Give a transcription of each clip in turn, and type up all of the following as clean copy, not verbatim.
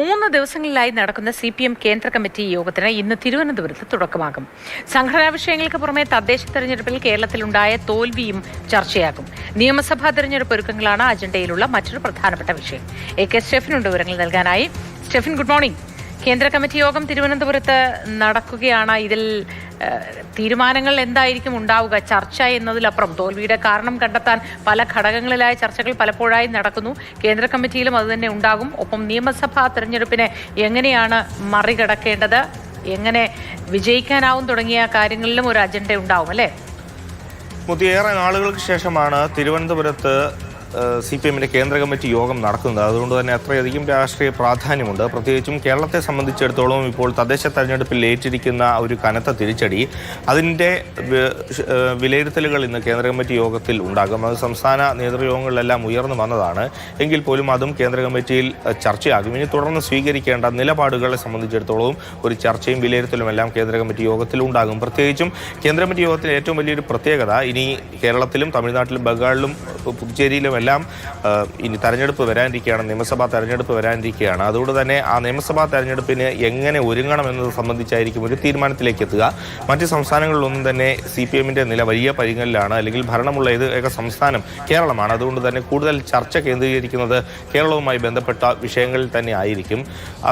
3 ദിവസങ്ങളിലായി നടക്കുന്ന CPM കേന്ദ്ര കമ്മിറ്റി യോഗത്തിന് ഇന്ന് തിരുവനന്തപുരത്ത് തുടക്കമാകും. സംഘടനാ വിഷയങ്ങൾക്ക് പുറമെ തദ്ദേശ തെരഞ്ഞെടുപ്പിൽ കേരളത്തിലുണ്ടായ തോൽവിയും ചർച്ചയാകും. നിയമസഭാ തെരഞ്ഞെടുപ്പ് ഒരുക്കങ്ങളാണ് അജണ്ടയിലുള്ള മറ്റൊരു പ്രധാനപ്പെട്ട വിഷയം. AK സ്റ്റെഫിനുണ്ട് വിവരങ്ങൾ നൽകാനായി. Stephin, good morning. കേന്ദ്ര കമ്മിറ്റി യോഗം തിരുവനന്തപുരത്ത് നടക്കുകയാണ്. ഇതിൽ തീരുമാനങ്ങൾ എന്തായിരിക്കും ഉണ്ടാവുക? ചർച്ച എന്നതിലപ്പുറം തോൽവിയുടെ കാരണം കണ്ടെത്താൻ പല ഘടകങ്ങളിലായ ചർച്ചകൾ പലപ്പോഴായി നടക്കുന്നു. കേന്ദ്ര കമ്മിറ്റിയിലും അതുതന്നെ ഉണ്ടാകും. ഒപ്പം നിയമസഭാ തെരഞ്ഞെടുപ്പിനെ എങ്ങനെയാണ് മറികടക്കേണ്ടത്, എങ്ങനെ വിജയിക്കാനാവും തുടങ്ങിയ കാര്യങ്ങളിലും ഒരു അജണ്ട ഉണ്ടാവും, അല്ലേ? ഏറെ നാളുകൾക്ക് ശേഷമാണ് തിരുവനന്തപുരത്ത് CPMന്റെ കേന്ദ്ര കമ്മിറ്റി യോഗം നടക്കുന്നത്. അതുകൊണ്ട് തന്നെ അത്രയധികം രാഷ്ട്രീയ പ്രാധാന്യമുണ്ട്. പ്രത്യേകിച്ചും കേരളത്തെ സംബന്ധിച്ചിടത്തോളം ഇപ്പോൾ തദ്ദേശ തെരഞ്ഞെടുപ്പിൽ ഏറ്റിരിക്കുന്ന ഒരു കനത്ത തിരിച്ചടി, അതിൻ്റെ വിലയിരുത്തലുകൾ ഇന്ന് കേന്ദ്ര കമ്മിറ്റി യോഗത്തിൽ ഉണ്ടാകും. അത് സംസ്ഥാന നേതൃയോഗങ്ങളിലെല്ലാം ഉയർന്നു വന്നതാണ്. എങ്കിൽ പോലും അതും കേന്ദ്ര കമ്മിറ്റിയിൽ ചർച്ചയാകും. ഇനി തുടർന്ന് സ്വീകരിക്കേണ്ട നിലപാടുകളെ സംബന്ധിച്ചിടത്തോളം ഒരു ചർച്ചയും വിലയിരുത്തലും എല്ലാം കേന്ദ്ര കമ്മിറ്റി യോഗത്തിൽ ഉണ്ടാകും. പ്രത്യേകിച്ചും കേന്ദ്ര കമ്മിറ്റി യോഗത്തിൽ ഏറ്റവും വലിയൊരു പ്രത്യേകത, ഇനി കേരളത്തിലും തമിഴ്നാട്ടിലും ബംഗാളിലും പുതുച്ചേരിയിലും എല്ലാം ഇനി തെരഞ്ഞെടുപ്പ് വരാനിരിക്കുകയാണ്, നിയമസഭാ തെരഞ്ഞെടുപ്പ് വരാനിരിക്കുകയാണ്. അതുകൊണ്ട് തന്നെ ആ നിയമസഭാ തെരഞ്ഞെടുപ്പിന് എങ്ങനെ ഒരുങ്ങണം എന്നത് സംബന്ധിച്ചായിരിക്കും ഒരു തീരുമാനത്തിലേക്ക് എത്തുക. മറ്റ് സംസ്ഥാനങ്ങളിലൊന്നും തന്നെ CPMന്റെ നില വലിയ പരിഗണനയിലാണ്. അല്ലെങ്കിൽ ഭരണമുള്ള ഏക സംസ്ഥാനം കേരളമാണ്. അതുകൊണ്ട് തന്നെ കൂടുതൽ ചർച്ച കേന്ദ്രീകരിക്കുന്നത് കേരളവുമായി ബന്ധപ്പെട്ട വിഷയങ്ങളിൽ തന്നെ ആയിരിക്കും.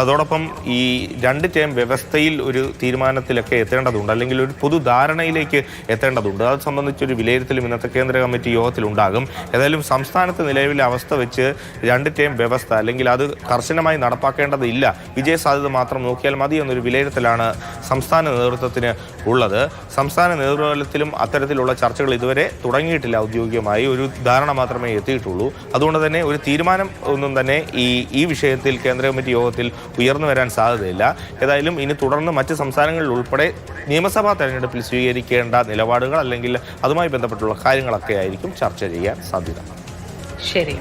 അതോടൊപ്പം ഈ 2 ടേം വ്യവസ്ഥയിൽ ഒരു തീരുമാനത്തിലൊക്കെ എത്തേണ്ടതുണ്ട്, അല്ലെങ്കിൽ ഒരു പൊതുധാരണയിലേക്ക് എത്തേണ്ടതുണ്ട്. അത് സംബന്ധിച്ചൊരു വിലയിരുത്തലും ഇന്നത്തെ കേന്ദ്ര കമ്മിറ്റി യോഗത്തിലുണ്ടാകും. ഏതായാലും സംസ്ഥാനത്ത് നിലവിലെ അവസ്ഥ വെച്ച് 2 ടേം വ്യവസ്ഥ, അല്ലെങ്കിൽ അത് കർശനമായി നടപ്പാക്കേണ്ടതില്ല, വിജയസാധ്യത മാത്രം നോക്കിയാൽ മതി എന്നൊരു വിലയിരുത്തലാണ് സംസ്ഥാന നേതൃത്വത്തിന് ഉള്ളത്. സംസ്ഥാന നേതൃത്വത്തിലും അത്തരത്തിലുള്ള ചർച്ചകൾ ഇതുവരെ തുടങ്ങിയിട്ടില്ല. ഔദ്യോഗികമായി ഒരു ധാരണ മാത്രമേ എത്തിയിട്ടുള്ളൂ. അതുകൊണ്ട് തന്നെ ഒരു തീരുമാനം ഒന്നും തന്നെ ഈ വിഷയത്തിൽ കേന്ദ്ര കമ്മിറ്റി യോഗത്തിൽ ഉയർന്നു വരാൻ സാധ്യതയില്ല. ഏതായാലും ഇനി തുടർന്ന് മറ്റ് സംസ്ഥാനങ്ങളിൽ ഉൾപ്പെടെ നിയമസഭാ തെരഞ്ഞെടുപ്പിൽ സ്വീകരിക്കേണ്ട നിലപാടുകൾ, അല്ലെങ്കിൽ അതുമായി ബന്ധപ്പെട്ടുള്ള കാര്യങ്ങളൊക്കെ ആയിരിക്കും ചർച്ച ചെയ്യാൻ സാധ്യത. ശരി.